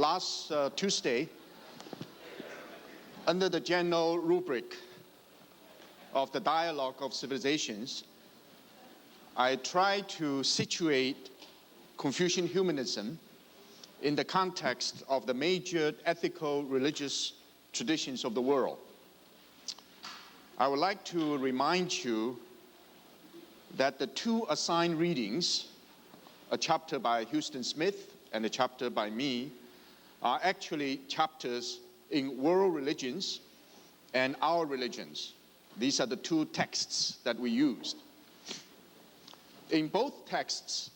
last Tuesday, under the general rubric of the dialogue of civilizations, I tried to situate Confucian humanism in the context of the major ethical religious traditions of the world. I would like to remind you that the two assigned readings, a chapter by Huston Smith and a chapter by me, are actually chapters in world religions and our religions. These are the two texts that we used. In both texts,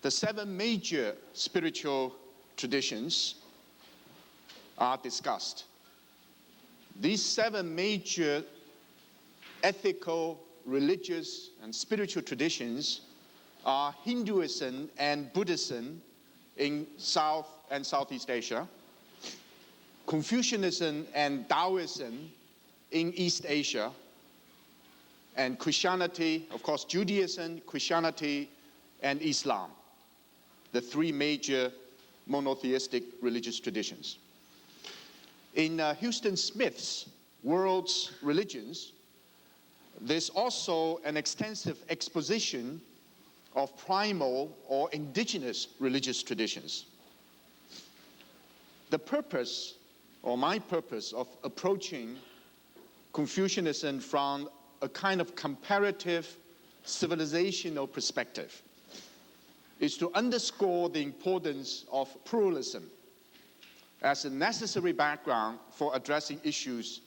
the 7 major spiritual traditions are discussed. These 7 major ethical, religious, and spiritual traditions are Hinduism and Buddhism in South and Southeast Asia, Confucianism and Taoism in East Asia, and Christianity, of course, Judaism, Christianity, and Islam, the 3 major monotheistic religious traditions. In Huston Smith's World's Religions, there's also an extensive exposition of primal or indigenous religious traditions. The purpose, or my purpose, of approaching Confucianism from a kind of comparative civilizational perspective is to underscore the importance of pluralism as a necessary background for addressing issues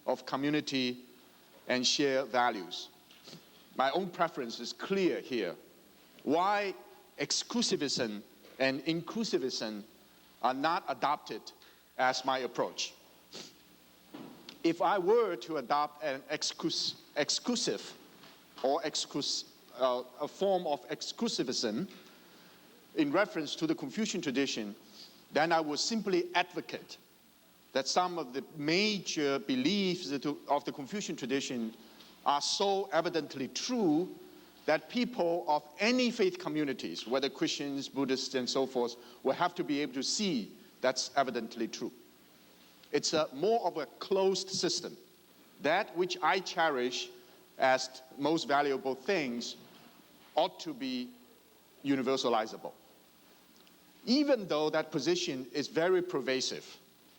of community and shared values. My own preference is clear here. Why exclusivism and inclusivism are not adopted as my approach. If I were to adopt an exclusive or a form of exclusivism in reference to the Confucian tradition, then I would simply advocate that some of the major beliefs of the Confucian tradition are so evidently true that people of any faith communities, whether Christians, Buddhists, and so forth, will have to be able to see that's evidently true. It's more of a closed system. That which I cherish as most valuable things ought to be universalizable. Even though that position is very pervasive,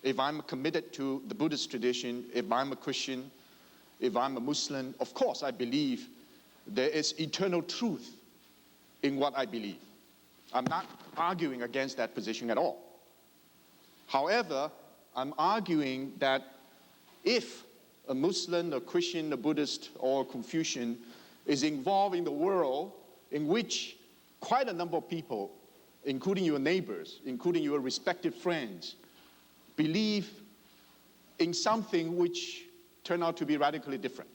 if I'm committed to the Buddhist tradition, if I'm a Christian, if I'm a Muslim, of course I believe there is eternal truth in what I believe. I'm not arguing against that position at all. However, I'm arguing that if a Muslim, a Christian, a Buddhist, or a Confucian is involved in the world in which quite a number of people, including your neighbors, including your respective friends, believe in something which turned out to be radically different,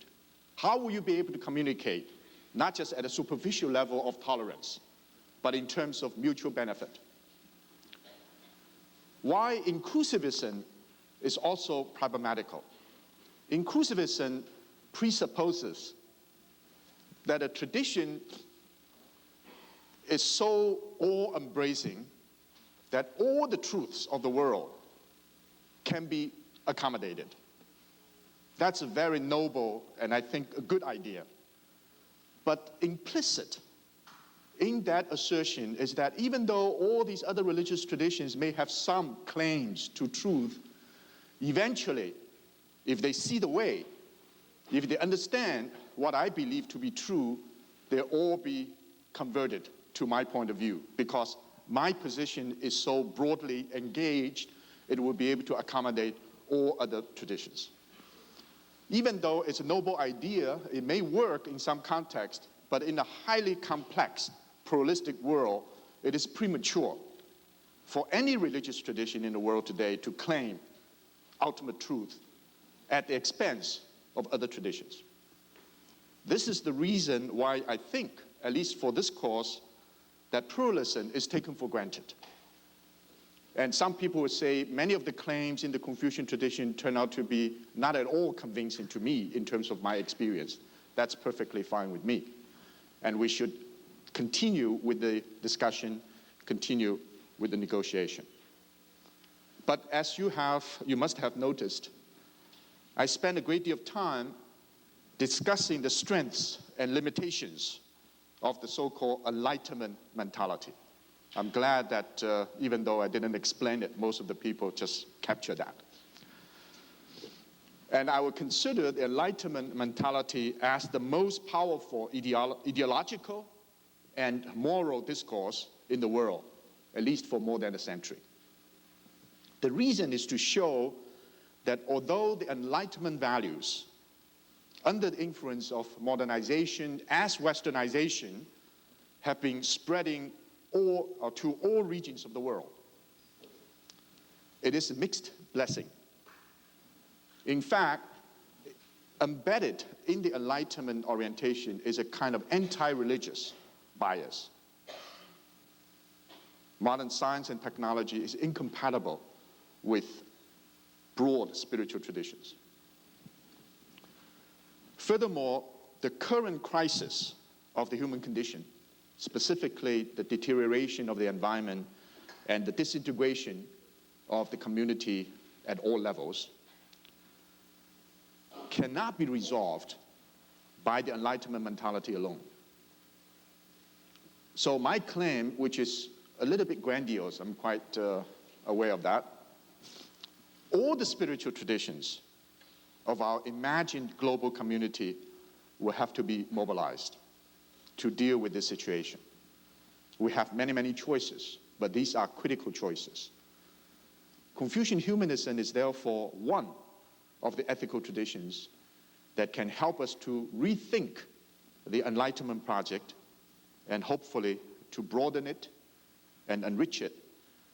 how will you be able to communicate, not just at a superficial level of tolerance, but in terms of mutual benefit? Why inclusivism is also problematical. Inclusivism presupposes that a tradition is so all-embracing that all the truths of the world can be accommodated. That's a very noble and I think a good idea. But implicit in that assertion is that even though all these other religious traditions may have some claims to truth, eventually, if they see the way, if they understand what I believe to be true, they'll all be converted to my point of view, because my position is so broadly engaged, it will be able to accommodate all other traditions. Even though it's a noble idea, it may work in some context, but in a highly complex, pluralistic world, it is premature for any religious tradition in the world today to claim ultimate truth at the expense of other traditions. This is the reason why I think, at least for this course, that pluralism is taken for granted. And some people would say many of the claims in the Confucian tradition turn out to be not at all convincing to me in terms of my experience. That's perfectly fine with me. And we should continue with the discussion, continue with the negotiation. But as you must have noticed, I spent a great deal of time discussing the strengths and limitations of the so-called Enlightenment mentality. I'm glad that even though I didn't explain it, most of the people just captured that. And I would consider the Enlightenment mentality as the most powerful ideological and moral discourse in the world, at least for more than a century. The reason is to show that although the Enlightenment values, under the influence of modernization as westernization, have been spreading to all regions of the world, it is a mixed blessing. In fact, embedded in the Enlightenment orientation is a kind of anti-religious bias. Modern science and technology is incompatible with broad spiritual traditions. Furthermore, the current crisis of the human condition, specifically the deterioration of the environment and the disintegration of the community at all levels, cannot be resolved by the Enlightenment mentality alone. So my claim, which is a little bit grandiose, I'm quite aware of that, all the spiritual traditions of our imagined global community will have to be mobilized to deal with this situation. We have many, many choices, but these are critical choices. Confucian humanism is therefore one of the ethical traditions that can help us to rethink the Enlightenment project and hopefully to broaden it and enrich it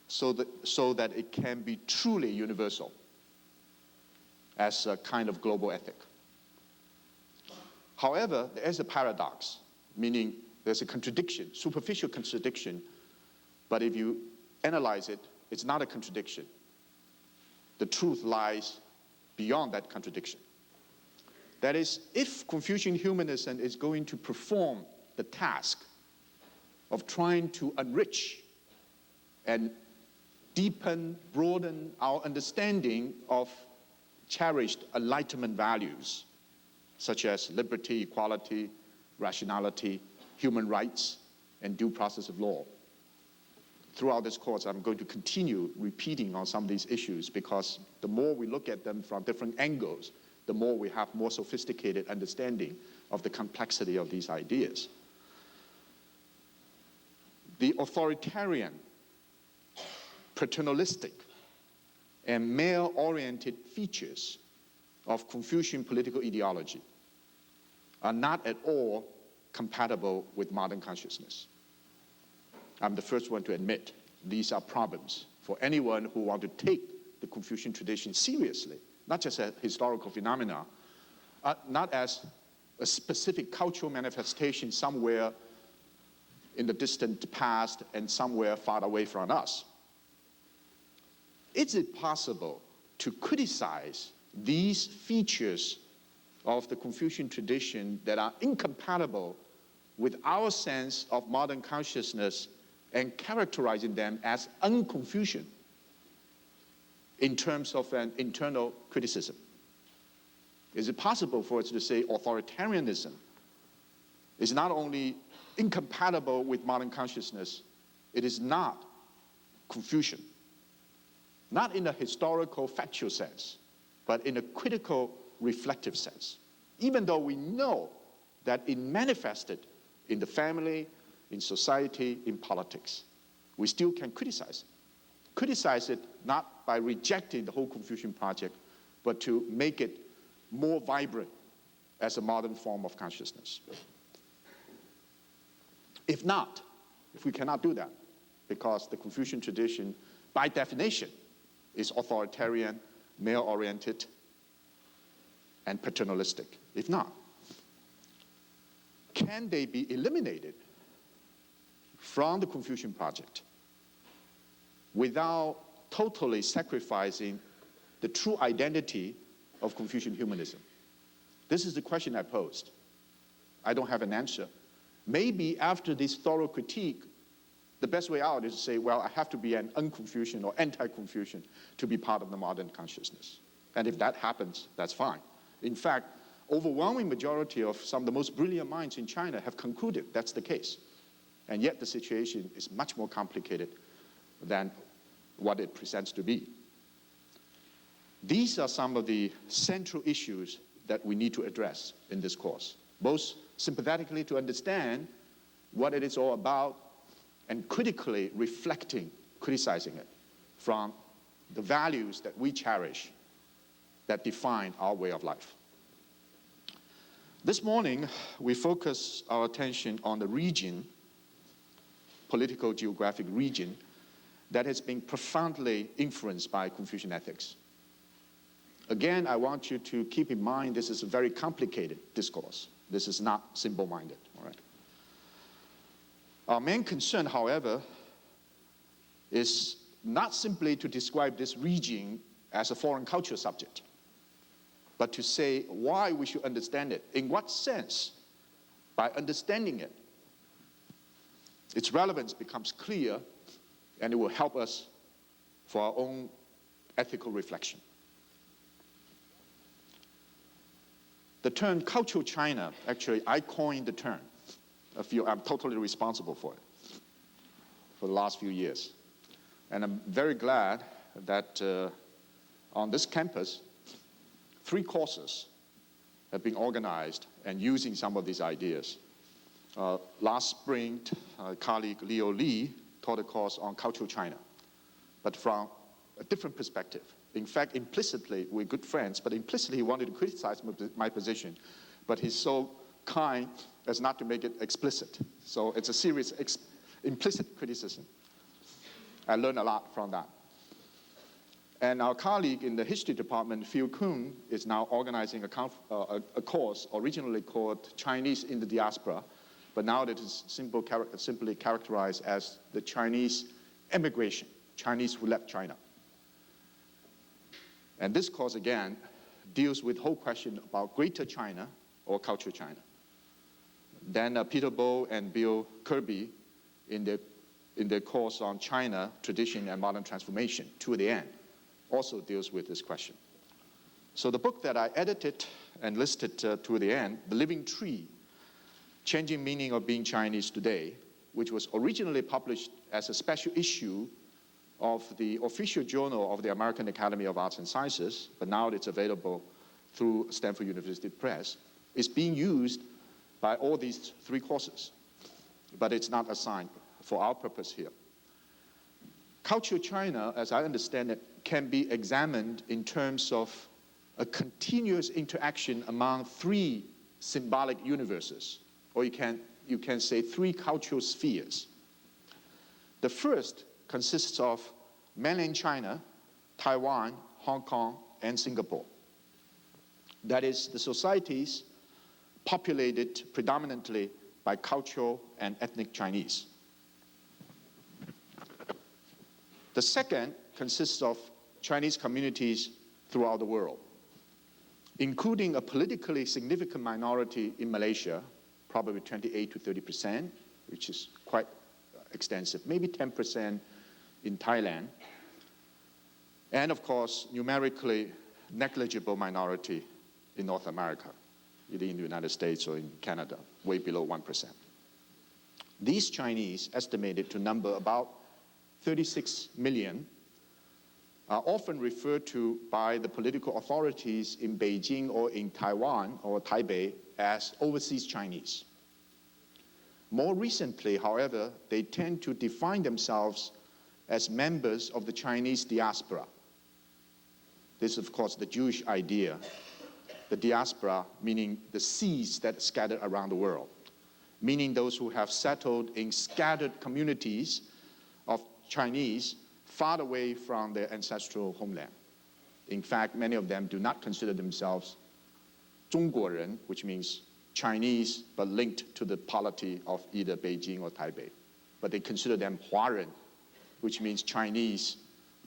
so that it can be truly universal as a kind of global ethic. However, there is a paradox, meaning there's a contradiction, superficial contradiction, but if you analyze it, it's not a contradiction. The truth lies beyond that contradiction. That is, if Confucian humanism is going to perform the task of trying to enrich and deepen, broaden our understanding of cherished Enlightenment values, such as liberty, equality, rationality, human rights, and due process of law. Throughout this course, I'm going to continue repeating on some of these issues because the more we look at them from different angles, the more we have more sophisticated understanding of the complexity of these ideas. The authoritarian, paternalistic, and male-oriented features of Confucian political ideology are not at all compatible with modern consciousness. I'm the first one to admit these are problems for anyone who wants to take the Confucian tradition seriously, not just a historical phenomenon, not as a specific cultural manifestation somewhere in the distant past and somewhere far away from us. Is it possible to criticize these features of the Confucian tradition that are incompatible with our sense of modern consciousness and characterizing them as un-Confucian in terms of an internal criticism? Is it possible for us to say authoritarianism is not only incompatible with modern consciousness, it is not Confucian? Not in a historical, factual sense, but in a critical, reflective sense. Even though we know that it manifested in the family, in society, in politics, we still can criticize it. Criticize it not by rejecting the whole Confucian project, but to make it more vibrant as a modern form of consciousness. If not, if we cannot do that, because the Confucian tradition, by definition, is authoritarian, male-oriented, and paternalistic. If not, can they be eliminated from the Confucian project without totally sacrificing the true identity of Confucian humanism? This is the question I posed. I don't have an answer. Maybe after this thorough critique, the best way out is to say, well, I have to be an un-Confucian or anti-Confucian to be part of the modern consciousness. And if that happens, that's fine. In fact, overwhelming majority of some of the most brilliant minds in China have concluded that's the case. And yet the situation is much more complicated than what it presents to be. These are some of the central issues that we need to address in this course, both sympathetically to understand what it is all about and critically reflecting, criticizing it from the values that we cherish that define our way of life. This morning, we focus our attention on the region, political geographic region, that has been profoundly influenced by Confucian ethics. Again, I want you to keep in mind this is a very complicated discourse. This is not simple-minded, all right? Our main concern, however, is not simply to describe this region as a foreign culture subject, but to say why we should understand it. In what sense, by understanding it, its relevance becomes clear, and it will help us for our own ethical reflection. The term cultural China, actually, I coined the term. I'm totally responsible for it for the last few years. And I'm very glad that on this campus, 3 courses have been organized and using some of these ideas. Last spring, colleague Leo Lee taught a course on cultural China, but from a different perspective. In fact, implicitly, we're good friends, but implicitly he wanted to criticize my position, but he's so kind as not to make it explicit. So it's a serious implicit criticism. I learned a lot from that. And our colleague in the history department, Phil Kuhn, is now organizing a course originally called Chinese in the Diaspora, but now it is simply characterized as the Chinese emigration, Chinese who left China. And this course, again, deals with the whole question about Greater China or Cultural China. Then Peter Bow and Bill Kirby, in their course on China, Tradition and Modern Transformation, to the end, also deals with this question. So the book that I edited and listed to the end, The Living Tree, Changing Meaning of Being Chinese Today, which was originally published as a special issue of the official journal of the American Academy of Arts and Sciences, but now it's available through Stanford University Press, is being used by all these 3 courses, but it's not assigned for our purpose here. Cultural China, as I understand it, can be examined in terms of a continuous interaction among 3 symbolic universes, or you can say 3 cultural spheres. The first consists of mainland China, Taiwan, Hong Kong, and Singapore. That is, the societies populated predominantly by cultural and ethnic Chinese. The second consists of Chinese communities throughout the world, including a politically significant minority in Malaysia, probably 28 to 30%, which is quite extensive, maybe 10% in Thailand, and of course, numerically negligible minority in North America, either in the United States or in Canada, way below 1%. These Chinese, estimated to number about 36 million, are often referred to by the political authorities in Beijing or in Taiwan or Taipei as overseas Chinese. More recently, however, they tend to define themselves as members of the Chinese diaspora. This is, of course, the Jewish idea. The diaspora, meaning the seeds that scatter around the world, meaning those who have settled in scattered communities of Chinese far away from their ancestral homeland. In fact, many of them do not consider themselves 中国人, which means Chinese, but linked to the polity of either Beijing or Taipei. But they consider them Huaren, which means Chinese,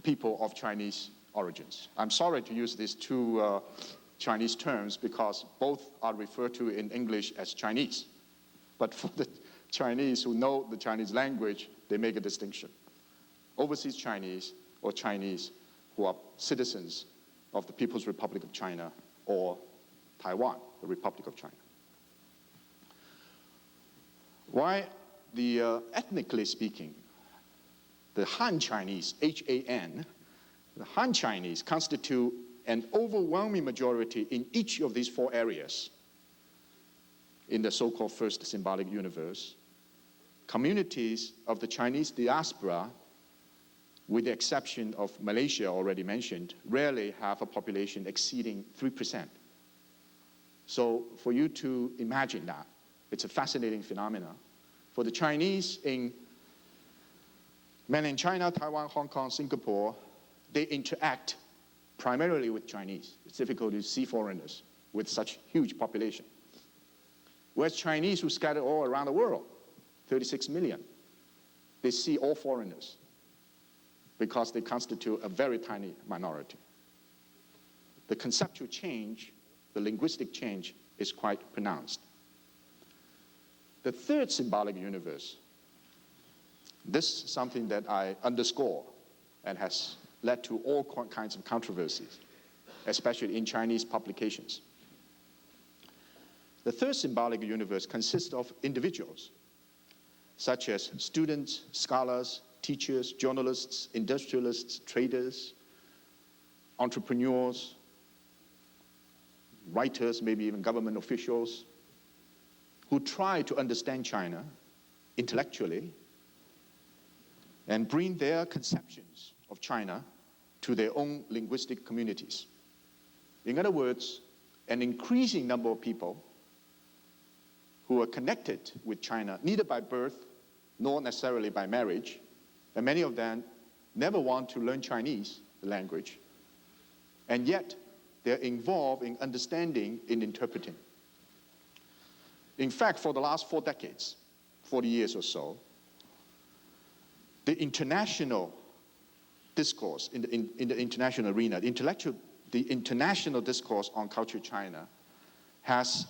people of Chinese origins. I'm sorry to use these 2 Chinese terms because both are referred to in English as Chinese. But for the Chinese who know the Chinese language, they make a distinction. Overseas Chinese or Chinese who are citizens of the People's Republic of China or Taiwan, the Republic of China. Why ethnically speaking, the Han Chinese, H-A-N, the Han Chinese constitute an overwhelming majority in each of these four areas in the so-called first symbolic universe. Communities of the Chinese diaspora, with the exception of Malaysia already mentioned, rarely have a population exceeding 3%. So for you to imagine that, it's a fascinating phenomenon. For the Chinese in mainland China, Taiwan, Hong Kong, Singapore, they interact primarily with Chinese. It's difficult to see foreigners with such huge population. Whereas Chinese who scatter all around the world, 36 million, they see all foreigners because they constitute a very tiny minority. The conceptual change, the linguistic change is quite pronounced. The third symbolic universe, this is something that I underscore and has led to all kinds of controversies, especially in Chinese publications. The third symbolic universe consists of individuals, such as students, scholars, teachers, journalists, industrialists, traders, entrepreneurs, writers, maybe even government officials, who try to understand China intellectually and bring their conceptions of China to their own linguistic communities. In other words, an increasing number of people who are connected with China, neither by birth nor necessarily by marriage, and many of them never want to learn Chinese language, and yet they're involved in understanding, in interpreting. In fact, for the last 4 decades, 40 years or so, the international discourse in the international arena, the international discourse on culture China has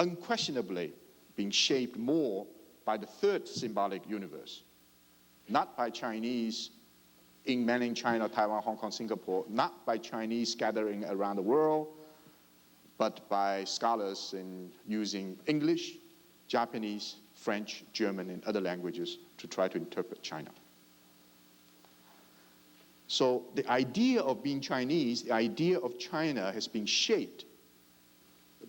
unquestionably been shaped more by the third symbolic universe, not by Chinese in mainland China, Taiwan, Hong Kong, Singapore, not by Chinese scattering around the world, but by scholars in using English, Japanese, French, German, and other languages to try to interpret China. So the idea of being Chinese, the idea of China has been shaped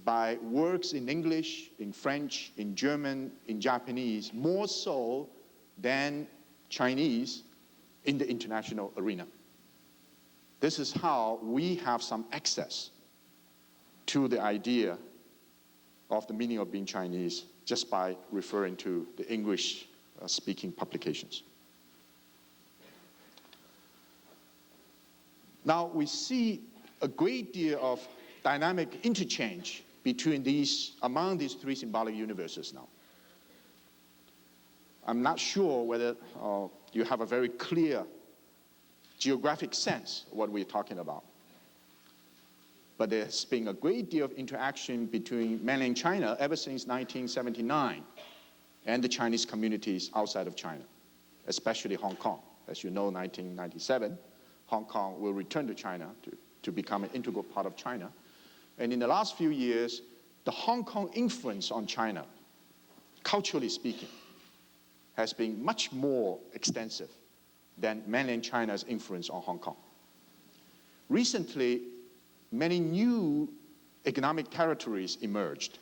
by works in English, in French, in German, in Japanese, more so than Chinese in the international arena. This is how we have some access to the idea of the meaning of being Chinese just by referring to the English-speaking publications. Now, we see a great deal of dynamic interchange among these three symbolic universes now. I'm not sure whether you have a very clear geographic sense of what we're talking about. But there's been a great deal of interaction between mainland China ever since 1979 and the Chinese communities outside of China, especially Hong Kong. As you know, 1997, Hong Kong will return to China to become an integral part of China. And in the last few years, the Hong Kong influence on China, culturally speaking, has been much more extensive than mainland China's influence on Hong Kong. Recently, many new economic territories emerged.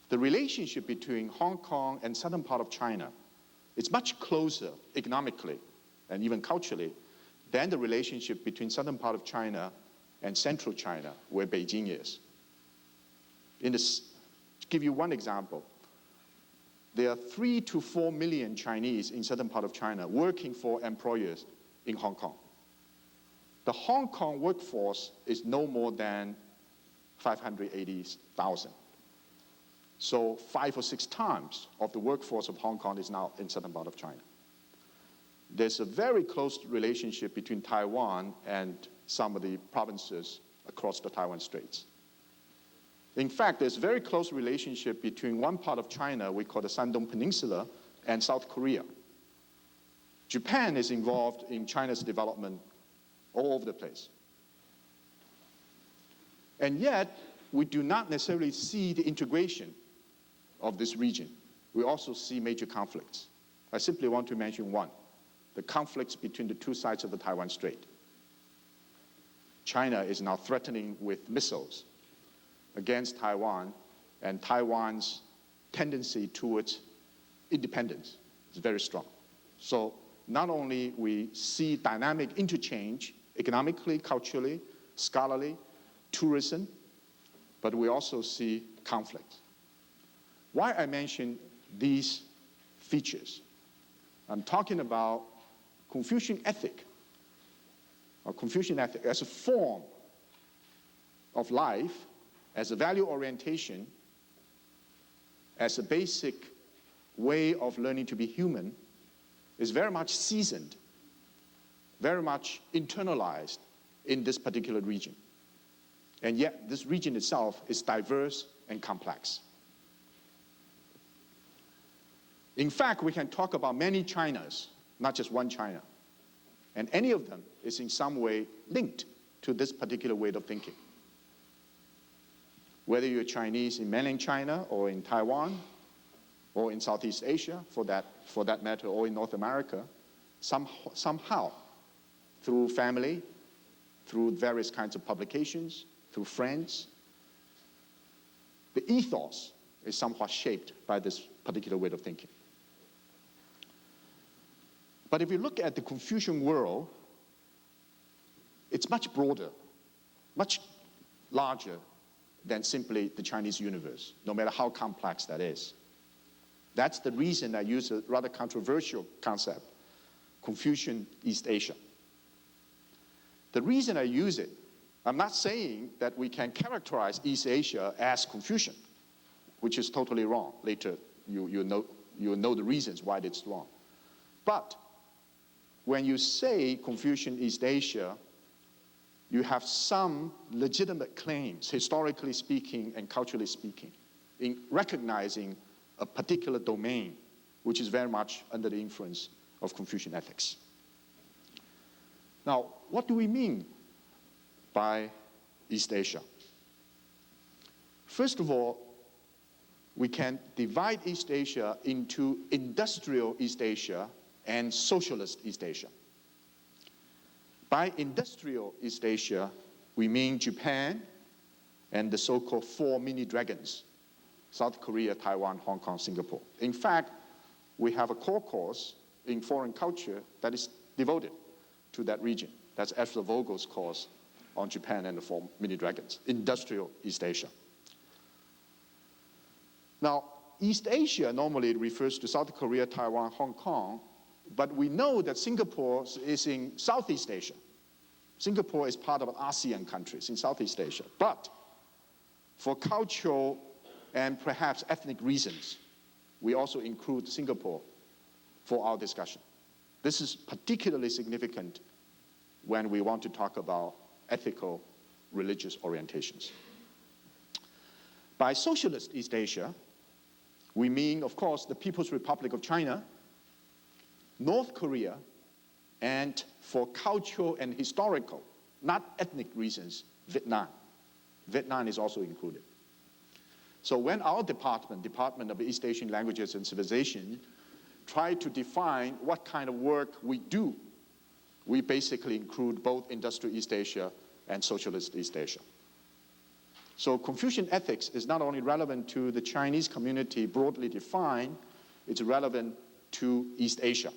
The relationship between Hong Kong and southern part of China is much closer economically and even culturally than the relationship between southern part of China and central China, where Beijing is. To give you one example, there are 3 to 4 million Chinese in southern part of China working for employers in Hong Kong. The Hong Kong workforce is no more than 580,000. So 5 or 6 times of the workforce of Hong Kong is now in southern part of China. There's a very close relationship between Taiwan and some of the provinces across the Taiwan Straits. In fact, there's a very close relationship between one part of China we call the Shandong Peninsula and South Korea. Japan is involved in China's development all over the place. And yet, we do not necessarily see the integration of this region. We also see major conflicts. I simply want to mention one, the conflicts between the two sides of the Taiwan Strait. China is now threatening with missiles against Taiwan, and Taiwan's tendency towards independence is very strong. So not only we see dynamic interchange economically, culturally, scholarly, tourism, but we also see conflict. Why I mention these features? I'm talking about Confucian ethic, or Confucian ethic as a form of life, as a value orientation, as a basic way of learning to be human, is very much seasoned, very much internalized in this particular region. And yet, this region itself is diverse and complex. In fact, we can talk about many Chinas, not just one China. And any of them is in some way linked to this particular way of thinking. Whether you're Chinese in mainland China or in Taiwan or in Southeast Asia, for that matter, or in North America, somehow, through family, through various kinds of publications, through friends, the ethos is somewhat shaped by this particular way of thinking. But if you look at the Confucian world, it's much broader, much larger than simply the Chinese universe, no matter how complex that is. That's the reason I use a rather controversial concept, Confucian East Asia. The reason I use it, I'm not saying that we can characterize East Asia as Confucian, which is totally wrong. Later, you'll know the reasons why it's wrong. But when you say Confucian East Asia, you have some legitimate claims, historically speaking and culturally speaking, in recognizing a particular domain which is very much under the influence of Confucian ethics. Now, what do we mean by East Asia? First of all, we can divide East Asia into industrial East Asia and socialist East Asia. By industrial East Asia, we mean Japan and the so-called four mini dragons, South Korea, Taiwan, Hong Kong, Singapore. In fact, we have a core course in foreign culture that is devoted to that region. That's Esther Vogel's course on Japan and the four mini dragons, industrial East Asia. Now, East Asia normally refers to South Korea, Taiwan, Hong Kong, but we know that Singapore is in Southeast Asia. Singapore is part of ASEAN countries in Southeast Asia. But for cultural and perhaps ethnic reasons, we also include Singapore for our discussion. This is particularly significant when we want to talk about ethical religious orientations. By socialist East Asia, we mean, of course, the People's Republic of China, North Korea, and for cultural and historical, not ethnic reasons, Vietnam. Vietnam is also included. So when our Department of East Asian Languages and Civilization, try to define what kind of work we do, we basically include both industrial East Asia and socialist East Asia. So Confucian ethics is not only relevant to the Chinese community broadly defined, it's relevant to East Asia.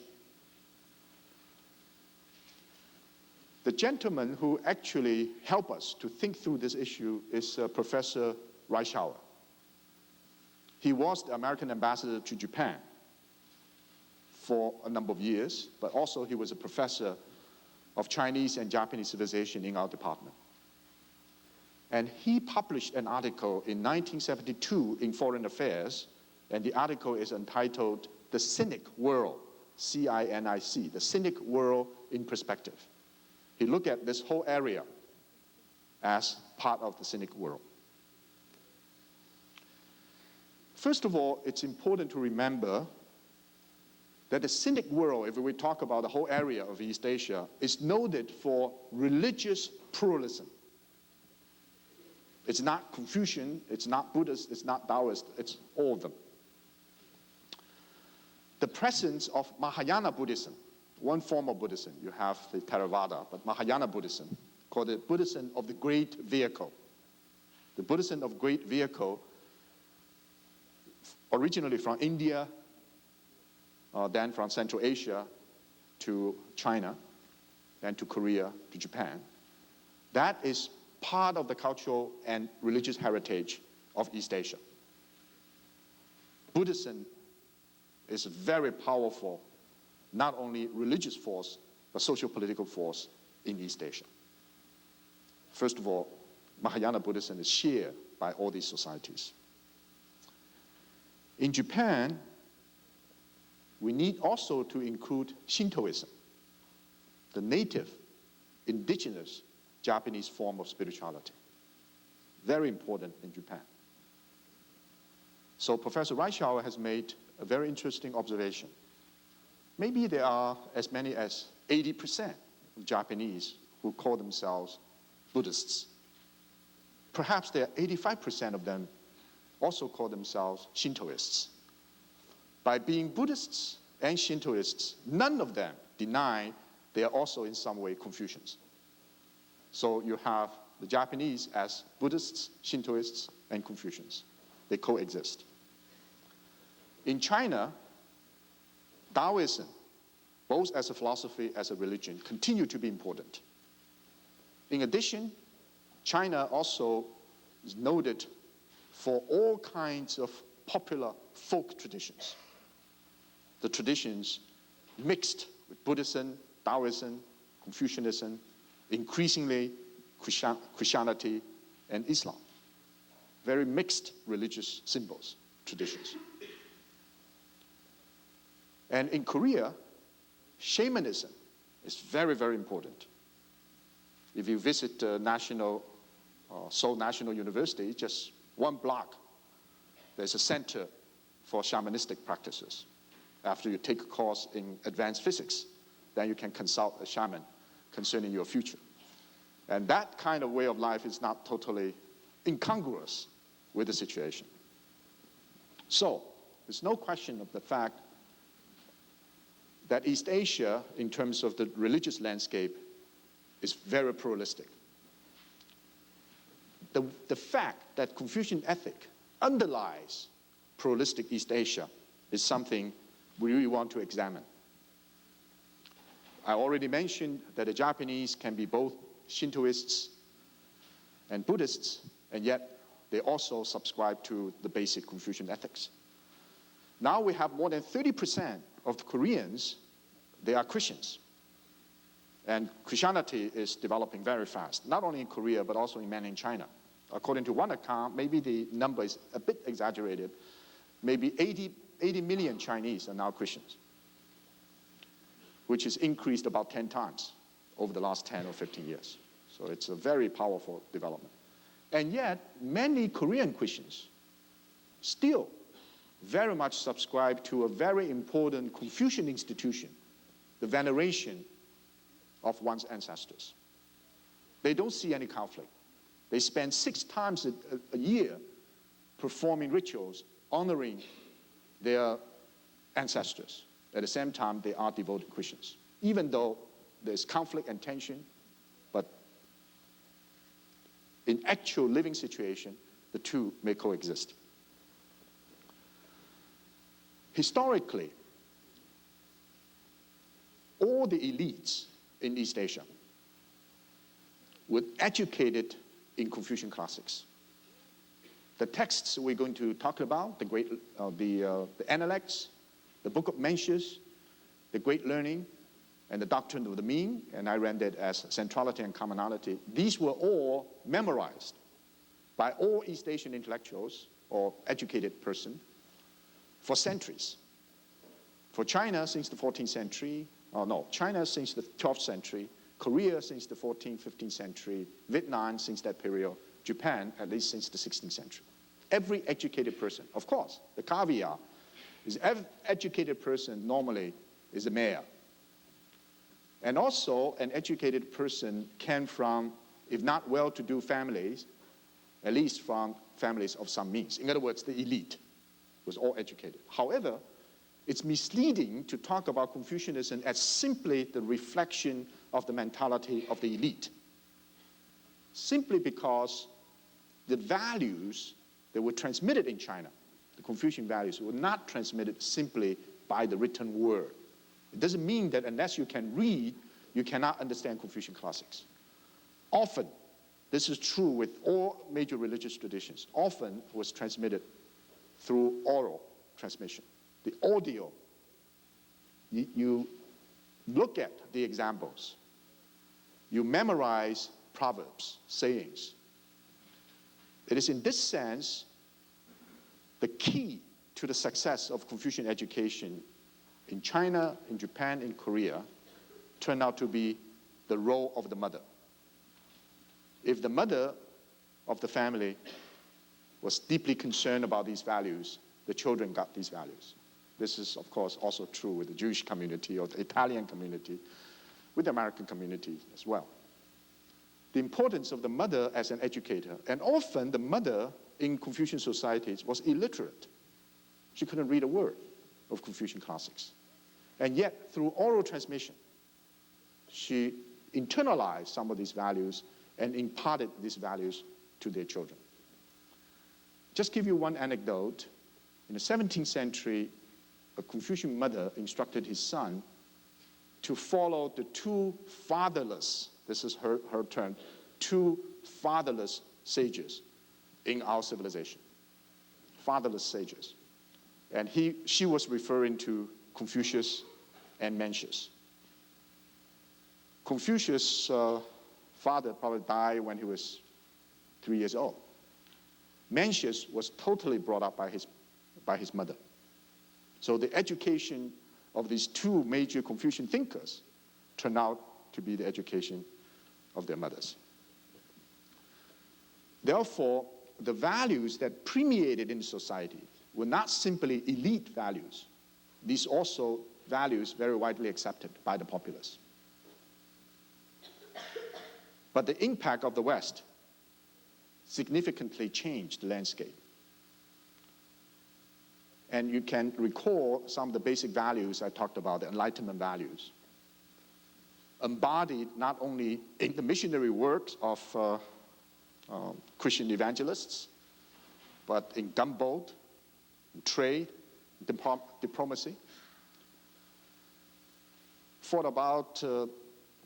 The gentleman who actually helped us to think through this issue is Professor Reischauer. He was the American ambassador to Japan for a number of years, but also he was a professor of Chinese and Japanese civilization in our department. And he published an article in 1972 in Foreign Affairs, and the article is entitled The Cynic World, C-I-N-I-C, The Cynic World in Perspective. He looked at this whole area as part of the cynic world. First of all, it's important to remember that the Sinic world, if we talk about the whole area of East Asia, is noted for religious pluralism. It's not Confucian, it's not Buddhist, it's not Taoist, it's all of them. The presence of Mahayana Buddhism, one form of Buddhism, you have the Theravada, but Mahayana Buddhism, called the Buddhism of the Great Vehicle. The Buddhism of Great Vehicle, originally from India, then from Central Asia to China, then to Korea, to Japan. That is part of the cultural and religious heritage of East Asia. Buddhism is a very powerful, not only religious force, but socio-political force in East Asia. First of all, Mahayana Buddhism is shared by all these societies. In Japan, we need also to include Shintoism, the native, indigenous Japanese form of spirituality. Very important in Japan. So Professor Reischauer has made a very interesting observation. Maybe there are as many as 80% of Japanese who call themselves Buddhists. Perhaps there are 85% of them also call themselves Shintoists. By being Buddhists and Shintoists, none of them deny they are also in some way Confucians. So you have the Japanese as Buddhists, Shintoists, and Confucians. They coexist. In China, Taoism, both as a philosophy, as a religion, continue to be important. In addition, China also is noted for all kinds of popular folk traditions. The traditions mixed with Buddhism, Taoism, Confucianism, increasingly Christianity and Islam. Very mixed religious symbols, traditions. And in Korea, shamanism is very, very important. If you visit Seoul National University, just one block, there's a center for shamanistic practices. After you take a course in advanced physics, then you can consult a shaman concerning your future. And that kind of way of life is not totally incongruous with the situation. So, there's no question of the fact that East Asia, in terms of the religious landscape, is very pluralistic. The fact that Confucian ethic underlies pluralistic East Asia is something we really want to examine. I already mentioned that the Japanese can be both Shintoists and Buddhists, and yet they also subscribe to the basic Confucian ethics. Now we have more than 30% of the Koreans, they are Christians. And Christianity is developing very fast, not only in Korea, but also in mainland China. According to one account, maybe the number is a bit exaggerated, maybe 80 million Chinese are now Christians, which has increased about 10 times over the last 10 or 15 years. So it's a very powerful development. And yet, many Korean Christians still very much subscribe to a very important Confucian institution, the veneration of one's ancestors. They don't see any conflict. They spend 6 times a year performing rituals, honoring their ancestors. At the same time, they are devoted Christians. Even though there's conflict and tension, but in actual living situation, the two may coexist. Historically, all the elites in East Asia were educated in Confucian classics. The texts we're going to talk about, the Analects, the Book of Mencius, the Great Learning, and the Doctrine of the Mean, and I read it as Centrality and Commonality. These were all memorized by all East Asian intellectuals or educated person for centuries. For China since the 14th century, China since the 12th century, Korea since the 14th, 15th century, Vietnam since that period, Japan at least since the 16th century. Every educated person, of course, the caveat This educated person normally is a mayor. And also, an educated person came from, if not well-to-do families, at least from families of some means. In other words, the elite was all educated. However, it's misleading to talk about Confucianism as simply the reflection of the mentality of the elite, simply because the values that were transmitted in China, the Confucian values, were not transmitted simply by the written word. It doesn't mean that unless you can read, you cannot understand Confucian classics. Often, this is true with all major religious traditions, often was transmitted through oral transmission. The audio, you look at the examples, you memorize proverbs, sayings. It is in this sense the key to the success of Confucian education in China, in Japan, in Korea, turned out to be the role of the mother. If the mother of the family was deeply concerned about these values, the children got these values. This is, of course, also true with the Jewish community or the Italian community, with the American community as well. The importance of the mother as an educator, and often the mother in Confucian societies was illiterate. She couldn't read a word of Confucian classics. And yet, through oral transmission, she internalized some of these values and imparted these values to their children. Just give you one anecdote. In the 17th century, a Confucian mother instructed his son to follow the two fatherless, this is her term, two fatherless sages in our civilization. Fatherless sages. And she was referring to Confucius and Mencius. Confucius' father probably died when he was 3 years old. Mencius was totally brought up by his mother. So the education of these two major Confucian thinkers turned out to be the education of their mothers. Therefore, the values that permeated in society were not simply elite values. These also values very widely accepted by the populace. But the impact of the West significantly changed the landscape. And you can recall some of the basic values I talked about, the Enlightenment values, embodied not only in the missionary works of Christian evangelists, but in gunboat, in trade, diplomacy. For about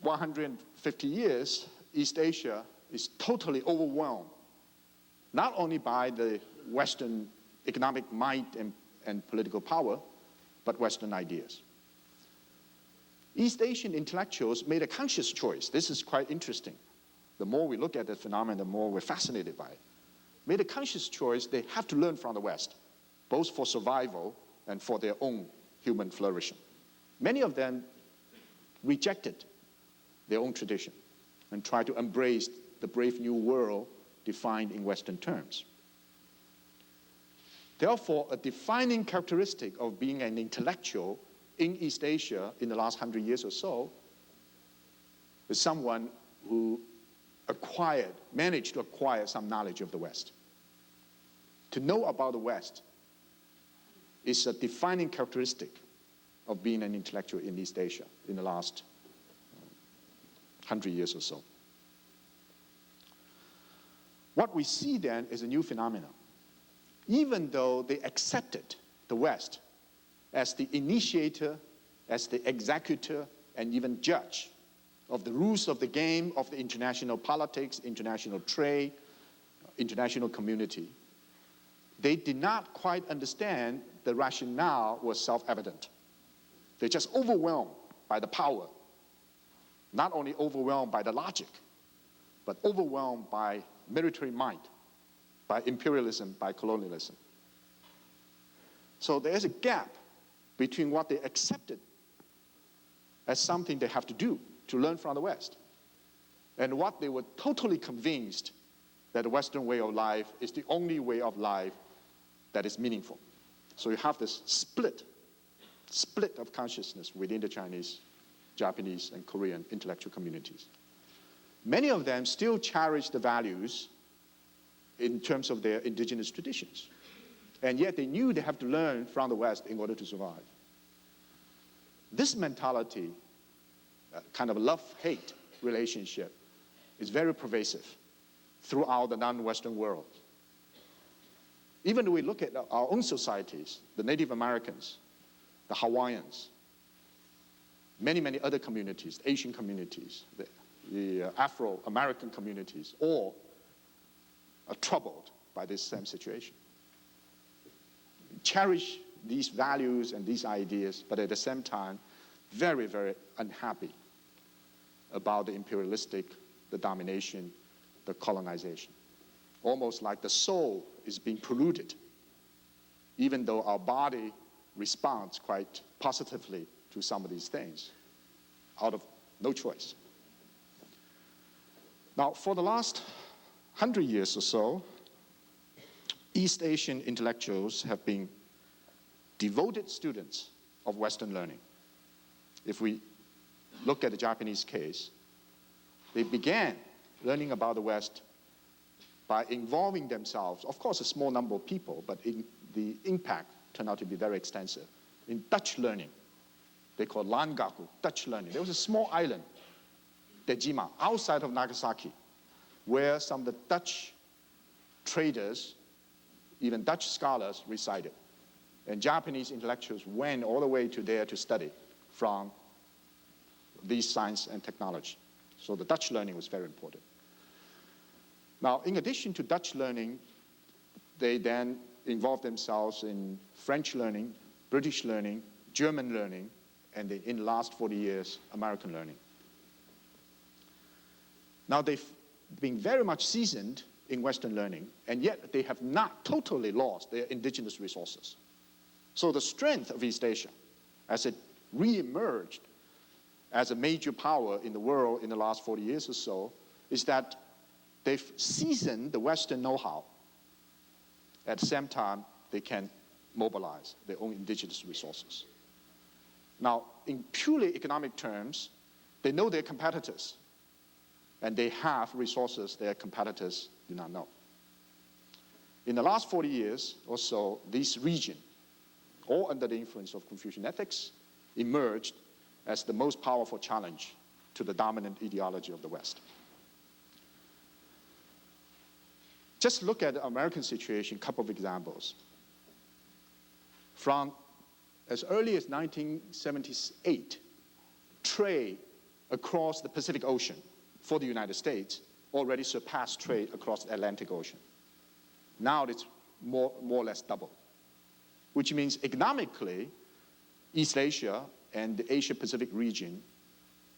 150 years, East Asia is totally overwhelmed, not only by the Western economic might and political power, but Western ideas. East Asian intellectuals made a conscious choice. This is quite interesting. The more we look at the phenomenon, the more we're fascinated by it. Made a conscious choice, they have to learn from the West, both for survival and for their own human flourishing. Many of them rejected their own tradition and tried to embrace the brave new world defined in Western terms. Therefore, a defining characteristic of being an intellectual in East Asia in the last 100 years or so is someone who managed to acquire some knowledge of the West. To know about the West is a defining characteristic of being an intellectual in East Asia in the last 100 years or so. What we see then is a new phenomenon. Even though they accepted the West as the initiator, as the executor, and even judge of the rules of the game of the international politics, international trade, international community, they did not quite understand the rationale was self-evident. They're just overwhelmed by the power, not only overwhelmed by the logic, but overwhelmed by military might, by imperialism, by colonialism. So there's a gap between what they accepted as something they have to do to learn from the West and what they were totally convinced that the Western way of life is the only way of life that is meaningful, So you have this split of consciousness within the Chinese, Japanese, and Korean intellectual communities. Many of them still cherish the values in terms of their indigenous traditions. And yet they knew they have to learn from the West in order to survive. This mentality, kind of love-hate relationship, is very pervasive throughout the non-Western world. Even when we look at our own societies, the Native Americans, the Hawaiians, many other communities, Asian communities, the Afro-American communities, all are troubled by this same situation. Cherish these values and these ideas, but at the same time, very unhappy about the imperialistic, the domination, the colonization. Almost like the soul is being polluted, even though our body responds quite positively to some of these things, out of no choice. Now, for the last 100 years or so, East Asian intellectuals have been devoted students of Western learning. If we look at the Japanese case, they began learning about the West by involving themselves, of course a small number of people, but the impact turned out to be very extensive, in Dutch learning. They call Langaku, Dutch learning. There was a small island, Dejima, outside of Nagasaki, where some of the Dutch traders, even Dutch scholars, resided. And Japanese intellectuals went all the way to there to study from these science and technology. So the Dutch learning was very important. Now, in addition to Dutch learning, they then involved themselves in French learning, British learning, German learning, and in the last 40 years, American learning. Now, they've been very much seasoned in Western learning, and yet they have not totally lost their indigenous resources. So the strength of East Asia, as it re-emerged as a major power in the world in the last 40 years or so, is that they've seasoned the Western know-how. At the same time, they can mobilize their own indigenous resources. Now, in purely economic terms, they know their competitors, and they have resources their competitors do not know. In the last 40 years or so, this region, all under the influence of Confucian ethics, emerged as the most powerful challenge to the dominant ideology of the West. Just look at the American situation, a couple of examples. From as early as 1978, trade across the Pacific Ocean for the United States already surpassed trade across the Atlantic Ocean. Now it's more or less double, which means economically, East Asia and the Asia-Pacific region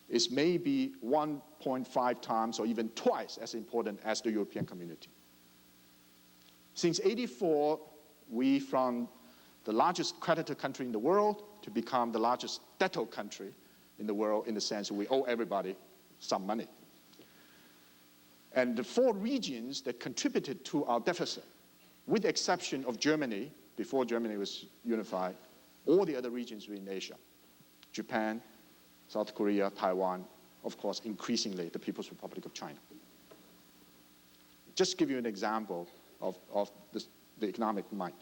is maybe 1.5 times or even twice as important as the European community. Since '84, we from the largest creditor country in the world to become the largest debtor country in the world, in the sense that we owe everybody some money. And the 4 regions that contributed to our deficit, with the exception of Germany, before Germany was unified, all the other regions were in Asia. Japan, South Korea, Taiwan, of course, increasingly the People's Republic of China. Just give you an example of the economic might.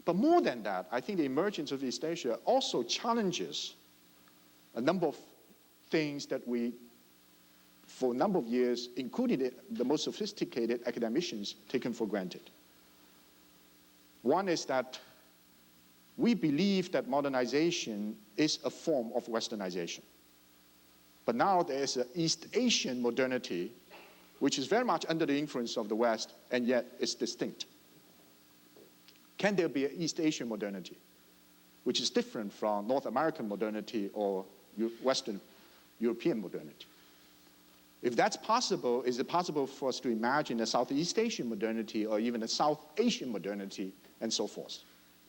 But more than that, I think the emergence of East Asia also challenges a number of things that we, for a number of years, including the most sophisticated academicians, taken for granted. One is that we believe that modernization is a form of westernization. But now there is an East Asian modernity, which is very much under the influence of the West, and yet it's distinct. Can there be an East Asian modernity, which is different from North American modernity or Western European modernity? If that's possible, is it possible for us to imagine a Southeast Asian modernity or even a South Asian modernity and so forth?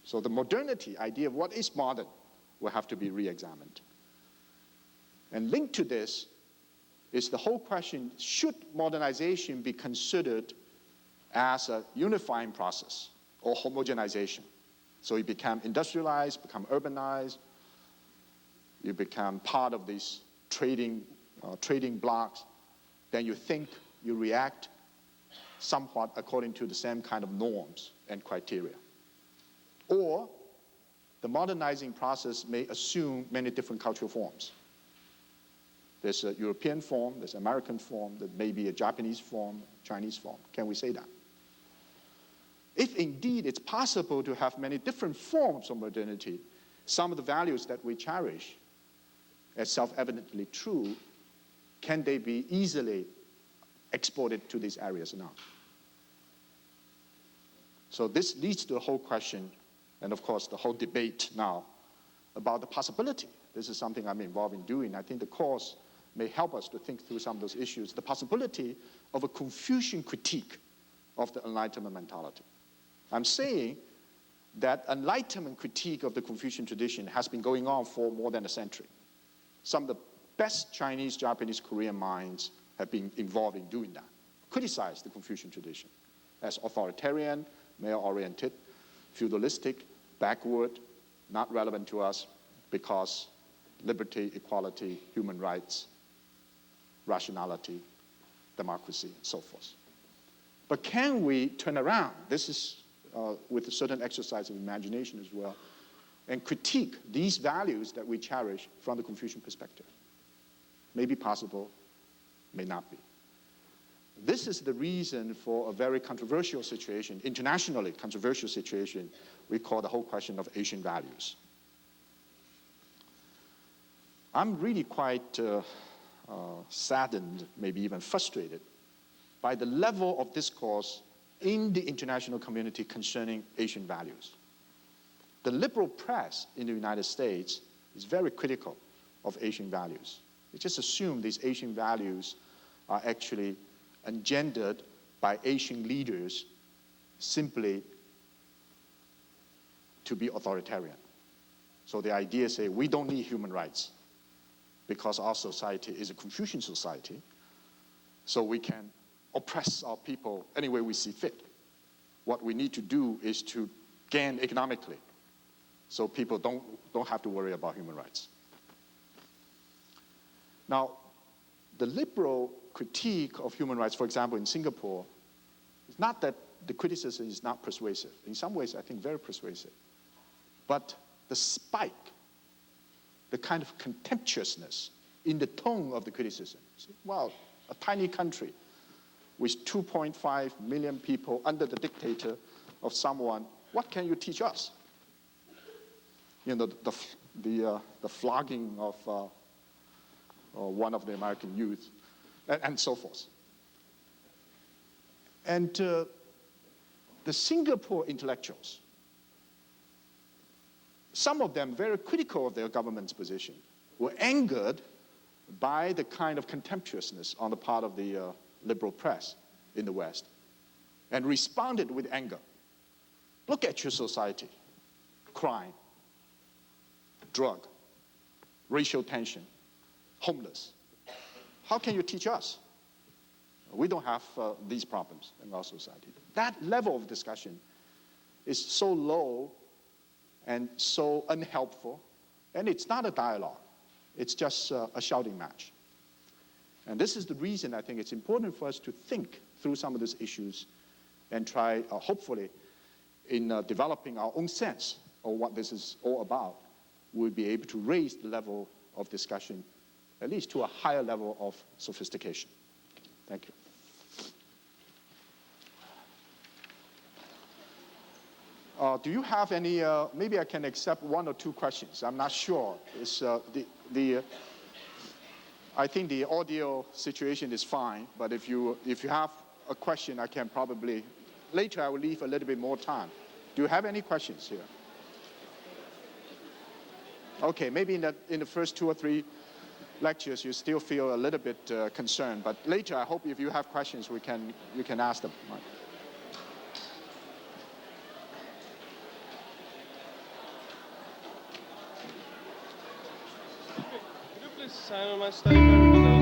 So the modernity idea of what is modern will have to be re-examined. And linked to this is the whole question, should modernization be considered as a unifying process or homogenization? So you become industrialized, become urbanized, you become part of these trading blocks, then you think, you react somewhat according to the same kind of norms and criteria. Or the modernizing process may assume many different cultural forms. There's a European form, there's an American form, there may be a Japanese form, Chinese form. Can we say that? If indeed it's possible to have many different forms of modernity, some of the values that we cherish as self-evidently true, can they be easily exported to these areas or not? So this leads to the whole question, and of course the whole debate now, about the possibility. This is something I'm involved in doing. I think the course may help us to think through some of those issues, the possibility of a Confucian critique of the Enlightenment mentality. I'm saying that Enlightenment critique of the Confucian tradition has been going on for more than a century. Some of the best Chinese, Japanese, Korean minds have been involved in doing that, criticize the Confucian tradition as authoritarian, male-oriented, feudalistic, backward, not relevant to us because liberty, equality, human rights, rationality, democracy, and so forth. But can we turn around? This is with a certain exercise of imagination as well, and critique these values that we cherish from the Confucian perspective. May be possible, may not be. This is the reason for a very controversial situation, internationally controversial situation, we call the whole question of Asian values. I'm really quite saddened, maybe even frustrated, by the level of discourse in the international community concerning Asian values. The liberal press in the United States is very critical of Asian values. They just assume these Asian values are actually engendered by Asian leaders simply to be authoritarian. So the idea say, we don't need human rights because our society is a Confucian society, so we can oppress our people any way we see fit. What we need to do is to gain economically, so people don't have to worry about human rights. Now, the liberal critique of human rights, for example, in Singapore, it's not that the criticism is not persuasive. In some ways, I think very persuasive. But the spike, the kind of contemptuousness in the tone of the criticism. Well, a tiny country with 2.5 million people under the dictator of someone, what can you teach us? You know, the flogging of one of the American youth, and so forth. And the Singapore intellectuals, some of them very critical of their government's position, were angered by the kind of contemptuousness on the part of the liberal press in the West, and responded with anger. Look at your society: crime, drug, racial tension, homeless. How can you teach us? We don't have these problems in our society. That level of discussion is so low and so unhelpful, and it's not a dialogue. It's just a shouting match. And this is the reason I think it's important for us to think through some of these issues and try, hopefully, in developing our own sense of what this is all about, we'll be able to raise the level of discussion at least to a higher level of sophistication. Thank you. Do you have any, maybe I can accept one or two questions. I'm not sure. It's, I think the audio situation is fine, but if you have a question, I can probably, later I will leave a little bit more time. Do you have any questions here? Okay, maybe in the first 2 or 3 lectures you still feel a little bit concerned, but later I hope if you have questions you can ask them. Right. Could you please sign on my study card?